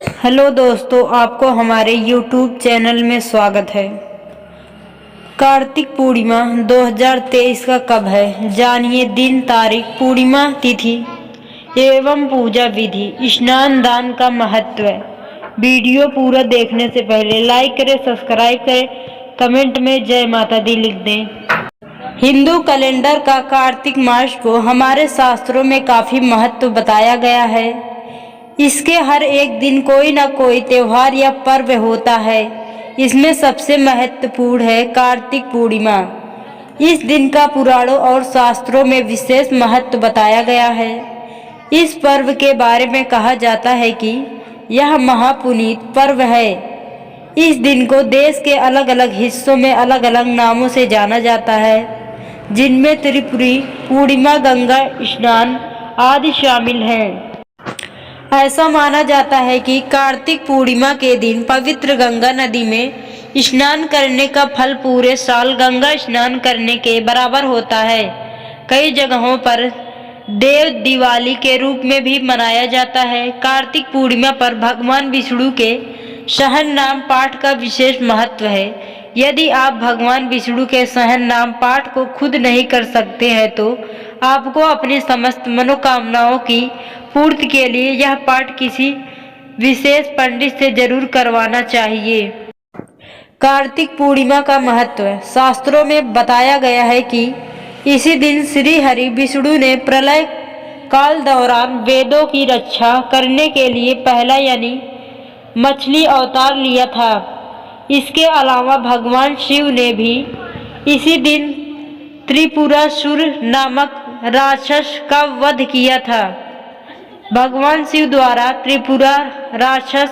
Hello दोस्तों, आपको हमारे YouTube चैनल में स्वागत है। कार्तिक पूर्णिमा 2023 का कब है, जानिए दिन, तारीख, पूर्णिमा तिथि एवं पूजा विधि, स्नान दान का महत्व। वीडियो पूरा देखने से पहले लाइक करें, सब्सक्राइब करें, कमेंट में जय माता दी लिख दें। हिंदू कैलेंडर का कार्तिक मास को हमारे शास्त्रों में काफी महत्व बताया गया है। इसके हर एक दिन कोई ना कोई त्योहार या पर्व होता है। इसमें सबसे महत्वपूर्ण है कार्तिक पूर्णिमा। इस दिन का पुराणों और शास्त्रों में विशेष महत्व बताया गया है। इस पर्व के बारे में कहा जाता है कि यह महापुनीत पर्व है। इस दिन को देश के अलग अलग हिस्सों में अलग अलग नामों से जाना जाता है, जिनमें त्रिपुरी पूर्णिमा, गंगा स्नान आदि शामिल हैं। ऐसा माना जाता है कि कार्तिक पूर्णिमा के दिन पवित्र गंगा नदी में स्नान करने का फल पूरे साल गंगा स्नान करने के बराबर होता है। कई जगहों पर देव दिवाली के रूप में भी मनाया जाता है। कार्तिक पूर्णिमा पर भगवान विष्णु के सहन नाम पाठ का विशेष महत्व है। यदि आप भगवान विष्णु के सहन नाम पाठ को खुद नहीं कर सकते हैं तो आपको अपनी समस्त मनोकामनाओं की पूर्ति के लिए यह पाठ किसी विशेष पंडित से जरूर करवाना चाहिए। कार्तिक पूर्णिमा का महत्व शास्त्रों में बताया गया है कि इसी दिन श्री हरि विष्णु ने प्रलय काल दौरान वेदों की रक्षा करने के लिए पहला यानी मछली अवतार लिया था। इसके अलावा भगवान शिव ने भी इसी दिन त्रिपुरासुर नामक राक्षस का वध किया था। भगवान शिव द्वारा त्रिपुरा राक्षस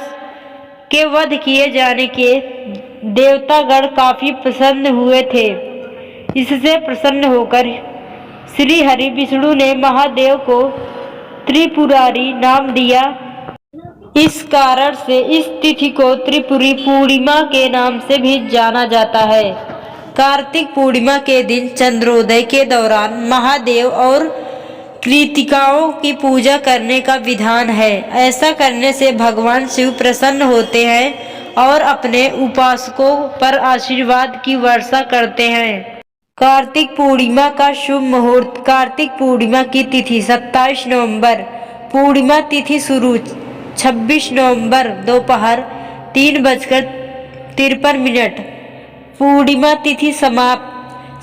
के वध किए जाने के देवतागण काफी प्रसन्न हुए थे। इससे प्रसन्न होकर श्री हरि विष्णु ने महादेव को त्रिपुरारी नाम दिया। इस कारण से इस तिथि को त्रिपुरी पूर्णिमा के नाम से भी जाना जाता है। कार्तिक पूर्णिमा के दिन चंद्रोदय के दौरान महादेव और कृतिकाओं की पूजा करने का विधान है। ऐसा करने से भगवान शिव प्रसन्न होते हैं और अपने उपासकों पर आशीर्वाद की वर्षा करते हैं। कार्तिक पूर्णिमा का शुभ मुहूर्त। कार्तिक पूर्णिमा की तिथि 27 नवंबर। पूर्णिमा तिथि शुरू 26 नवंबर दोपहर 3:53। पूर्णिमा तिथि समाप्त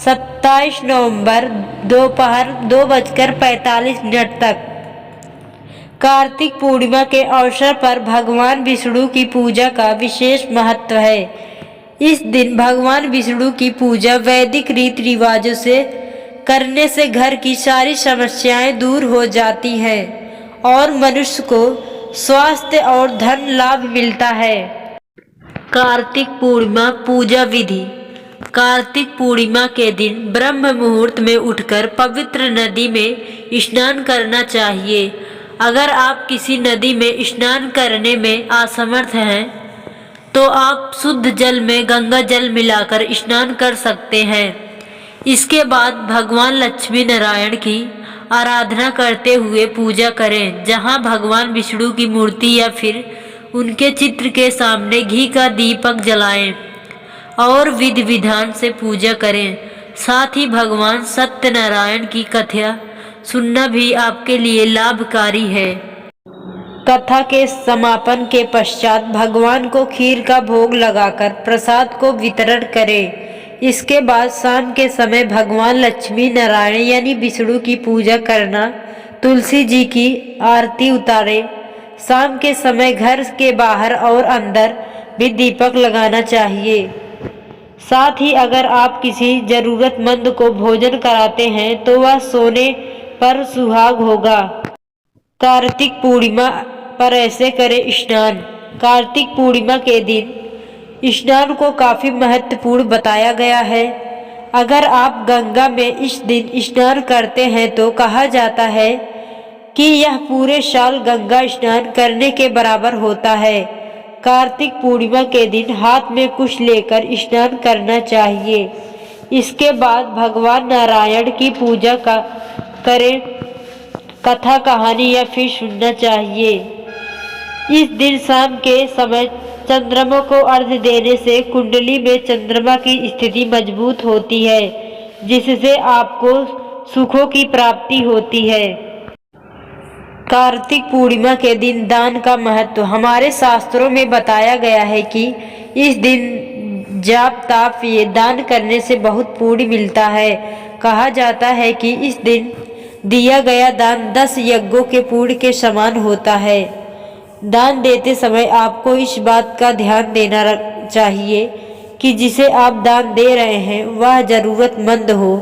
27 नवंबर दोपहर 2:45 तक। कार्तिक पूर्णिमा के अवसर पर भगवान विष्णु की पूजा का विशेष महत्व है। इस दिन भगवान विष्णु की पूजा वैदिक रीति रिवाजों से करने से घर की सारी समस्याएं दूर हो जाती हैं और मनुष्य को स्वास्थ्य और धन लाभ मिलता है। कार्तिक पूर्णिमा पूजा विधि। कार्तिक पूर्णिमा के दिन ब्रह्म मुहूर्त में उठकर पवित्र नदी में स्नान करना चाहिए। अगर आप किसी नदी में स्नान करने में असमर्थ हैं तो आप शुद्ध जल में गंगा जल मिलाकर स्नान कर सकते हैं। इसके बाद भगवान लक्ष्मी नारायण की आराधना करते हुए पूजा करें। जहां भगवान विष्णु की मूर्ति या फिर उनके चित्र के सामने घी का दीपक जलाएं और विधि विधान से पूजा करें। साथ ही भगवान सत्यनारायण की कथा सुनना भी आपके लिए लाभकारी है। कथा के समापन के पश्चात भगवान को खीर का भोग लगाकर प्रसाद को वितरण करें। इसके बाद शाम के समय भगवान लक्ष्मी नारायण यानी विष्णु की पूजा करना, तुलसी जी की आरती उतारे। शाम के समय घर के बाहर और अंदर भी दीपक लगाना चाहिए। साथ ही अगर आप किसी जरूरतमंद को भोजन कराते हैं तो वह सोने पर सुहाग होगा। कार्तिक पूर्णिमा पर ऐसे करें स्नान। कार्तिक पूर्णिमा के दिन स्नान को काफी महत्वपूर्ण बताया गया है। अगर आप गंगा में इस दिन स्नान करते हैं तो कहा जाता है कि यह पूरे साल गंगा स्नान करने के बराबर होता है। कार्तिक पूर्णिमा के दिन हाथ में कुछ लेकर स्नान करना चाहिए। इसके बाद भगवान नारायण की पूजा करें, कथा कहानी या फिर सुनना चाहिए। इस दिन शाम के समय चंद्रमा को अर्घ्य देने से कुंडली में चंद्रमा की स्थिति मजबूत होती है, जिससे आपको सुखों की प्राप्ति होती है। कार्तिक पूर्णिमा के दिन दान का महत्व। हमारे शास्त्रों में बताया गया है कि इस दिन जाप ताप ये दान करने से बहुत पुण्य मिलता है। कहा जाता है कि इस दिन दिया गया दान 10 यज्ञों के पुण्य के समान होता है। दान देते समय आपको इस बात का ध्यान देना चाहिए कि जिसे आप दान दे रहे हैं वह जरूरतमंद हो।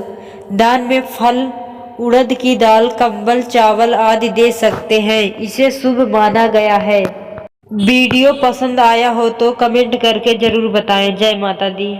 दान में फल, उड़द की दाल, कंबल, चावल आदि दे सकते हैं। इसे शुभ माना गया है। वीडियो पसंद आया हो तो कमेंट करके जरूर बताएं। जय माता दी।